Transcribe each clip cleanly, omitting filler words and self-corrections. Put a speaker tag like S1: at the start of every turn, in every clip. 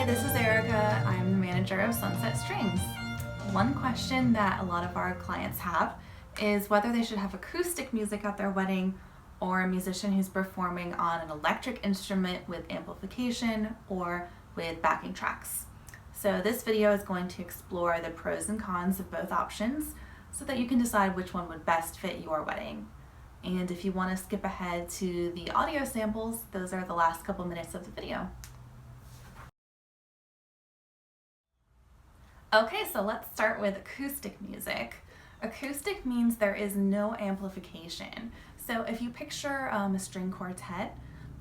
S1: this is Erica. I'm the manager of Sunset Strings. One question that a lot of our clients have is whether they should have acoustic music at their wedding or a musician who's performing on an electric instrument with amplification or with backing tracks. So this video is going to explore the pros and cons of both options so that you can decide which one would best fit your wedding. And if you want to skip ahead to the audio samples, those are the last couple minutes of the video. Okay, so let's start with acoustic music. Acoustic means there is no amplification. So if you picture a string quartet,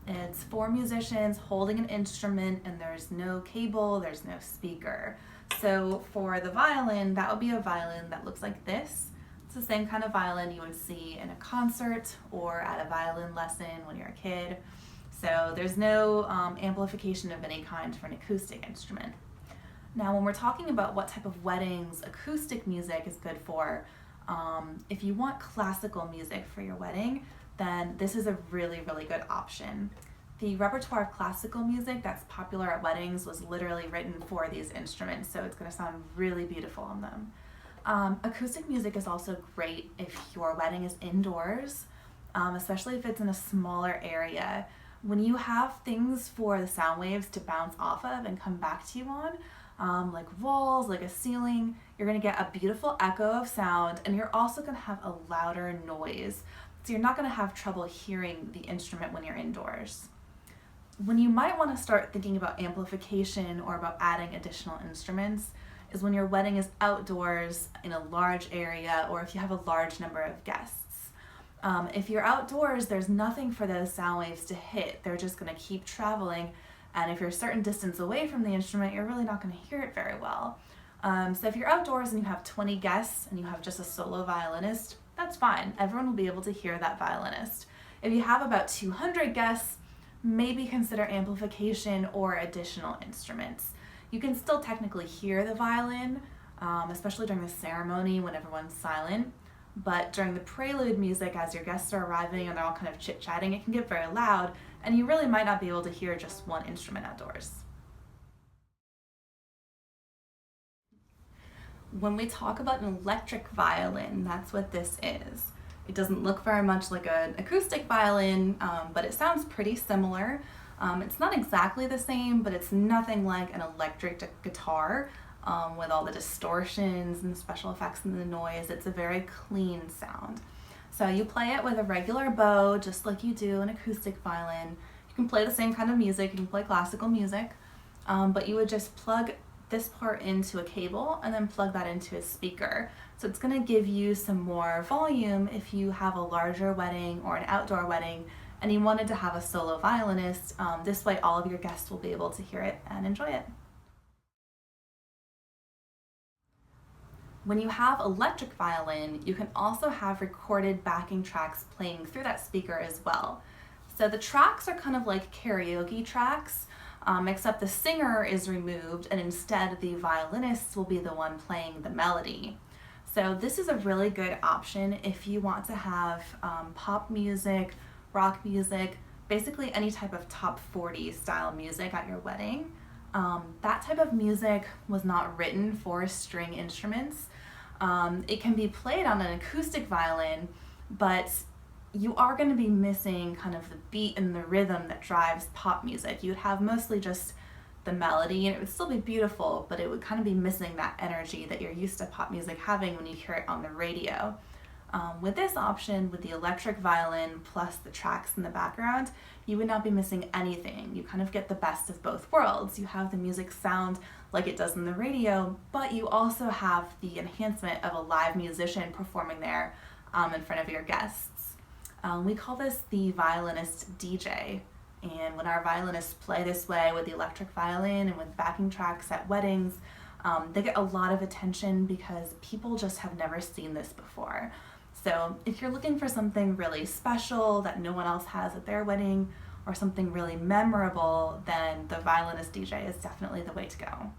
S1: it's 4 musicians holding an instrument and there's no cable, there's no speaker. So for the violin, that would be a violin that looks like this. It's the same kind of violin you would see in a concert or at a violin lesson when you're a kid. So there's no amplification of any kind for an acoustic instrument. Now, when we're talking about what type of weddings acoustic music is good for, if you want classical music for your wedding, then this is a really, really good option. The repertoire of classical music that's popular at weddings was literally written for these instruments, so it's going to sound really beautiful on them. Acoustic music is also great if your wedding is indoors, especially if it's in a smaller area. When you have things for the sound waves to bounce off of and come back to you on, like walls, like a ceiling, you're going to get a beautiful echo of sound, and you're also going to have a louder noise. So you're not going to have trouble hearing the instrument when you're indoors. When you might want to start thinking about amplification or about adding additional instruments is when your wedding is outdoors in a large area or if you have a large number of guests. If you're outdoors, there's nothing for those sound waves to hit. They're just going to keep traveling. And if you're a certain distance away from the instrument, you're really not going to hear it very well. So if you're outdoors and you have 20 guests and you have just a solo violinist, that's fine. Everyone will be able to hear that violinist. If you have about 200 guests, maybe consider amplification or additional instruments. You can still technically hear the violin, especially during the ceremony when everyone's silent. But during the prelude music, as your guests are arriving and they're all kind of chit-chatting, it can get very loud, and you really might not be able to hear just one instrument outdoors. When we talk about an electric violin, that's what this is. It doesn't look very much like an acoustic violin, but it sounds pretty similar. It's not exactly the same, but it's nothing like an electric guitar. With all the distortions and the special effects and the noise. It's a very clean sound. So you play it with a regular bow, just like you do an acoustic violin. You can play the same kind of music, you can play classical music, but you would just plug this part into a cable and then plug that into a speaker. So it's gonna give you some more volume if you have a larger wedding or an outdoor wedding and you wanted to have a solo violinist. This way all of your guests will be able to hear it and enjoy it. When you have electric violin, you can also have recorded backing tracks playing through that speaker as well. So the tracks are kind of like karaoke tracks, except the singer is removed and instead the violinist will be the one playing the melody. So this is a really good option if you want to have pop music, rock music, basically any type of top 40 style music at your wedding. That type of music was not written for string instruments. It can be played on an acoustic violin, but you are going to be missing kind of the beat and the rhythm that drives pop music. You would have mostly just the melody, and it would still be beautiful, but it would kind of be missing that energy that you're used to pop music having when you hear it on the radio. With this option, with the electric violin plus the tracks in the background, you would not be missing anything. You kind of get the best of both worlds. You have the music sound like it does in the radio, but you also have the enhancement of a live musician performing there in front of your guests. We call this the violinist DJ. And when our violinists play this way with the electric violin and with backing tracks at weddings, they get a lot of attention because people just have never seen this before. So if you're looking for something really special that no one else has at their wedding or something really memorable, then the violinist DJ is definitely the way to go.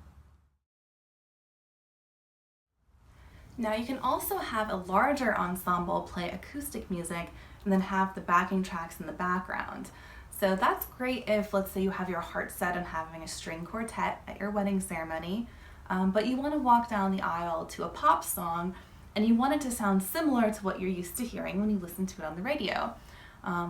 S1: Now you can also have a larger ensemble play acoustic music and then have the backing tracks in the background. So that's great if, let's say, you have your heart set on having a string quartet at your wedding ceremony, but you want to walk down the aisle to a pop song and you want it to sound similar to what you're used to hearing when you listen to it on the radio.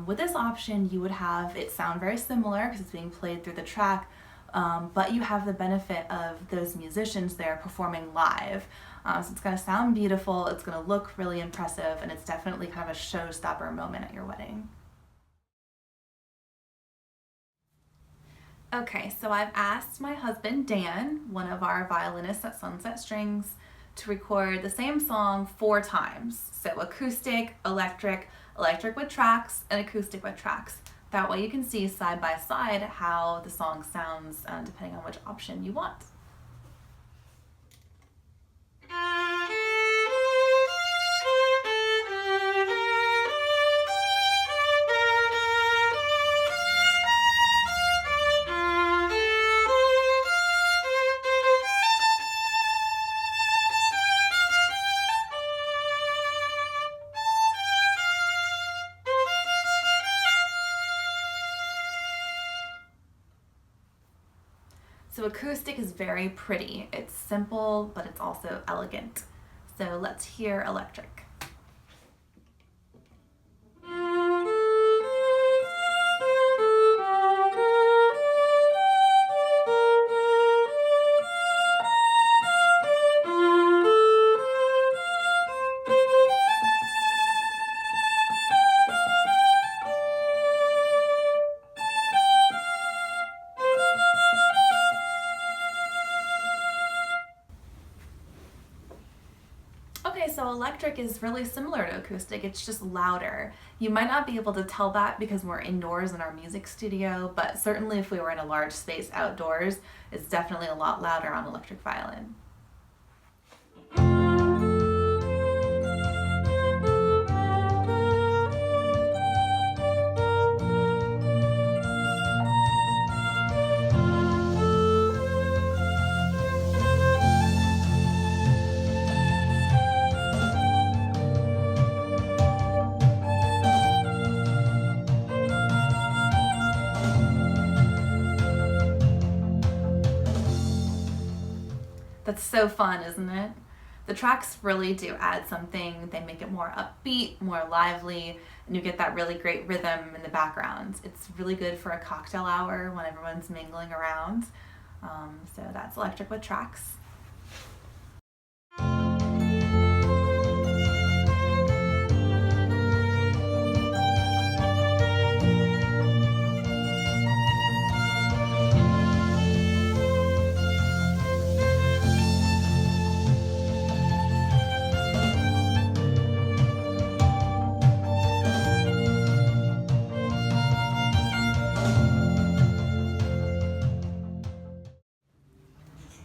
S1: With this option, you would have it sound very similar because it's being played through the track, but you have the benefit of those musicians there performing live. So it's going to sound beautiful, it's going to look really impressive, and it's definitely kind of a showstopper moment at your wedding. Okay, so I've asked my husband Dan, one of our violinists at Sunset Strings, to record the same song 4 times. So acoustic, electric, electric with tracks, and acoustic with tracks. That way you can see side by side how the song sounds depending on which option you want. So acoustic is very pretty. It's simple, but it's also elegant. So let's hear electric. Okay, so electric is really similar to acoustic, it's just louder. You might not be able to tell that because we're indoors in our music studio, but certainly if we were in a large space outdoors, it's definitely a lot louder on electric violin. That's so fun, isn't it? The tracks really do add something. They make it more upbeat, more lively, and you get that really great rhythm in the background. It's really good for a cocktail hour when everyone's mingling around. So that's electric with tracks.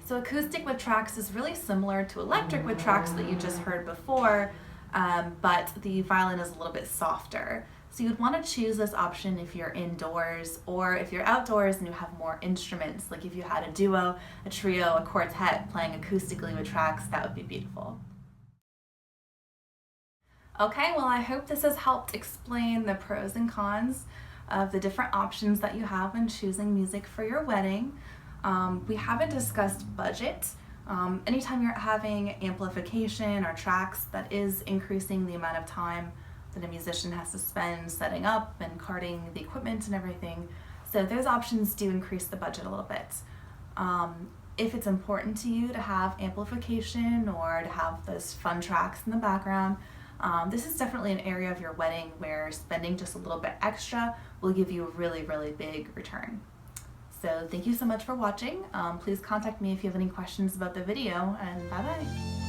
S1: So acoustic with tracks is really similar to electric with tracks that you just heard before, but the violin is a little bit softer. So you'd want to choose this option if you're indoors, or if you're outdoors and you have more instruments, like if you had a duo, a trio, a quartet playing acoustically with tracks, that would be beautiful. Okay, well, I hope this has helped explain the pros and cons of the different options that you have when choosing music for your wedding. We haven't discussed budget. Anytime you're having amplification or tracks, that is increasing the amount of time that a musician has to spend setting up and carting the equipment and everything. So those options do increase the budget a little bit. If it's important to you to have amplification or to have those fun tracks in the background, this is definitely an area of your wedding where spending just a little bit extra will give you a really, really big return. So thank you so much for watching. Please contact me if you have any questions about the video, and bye-bye.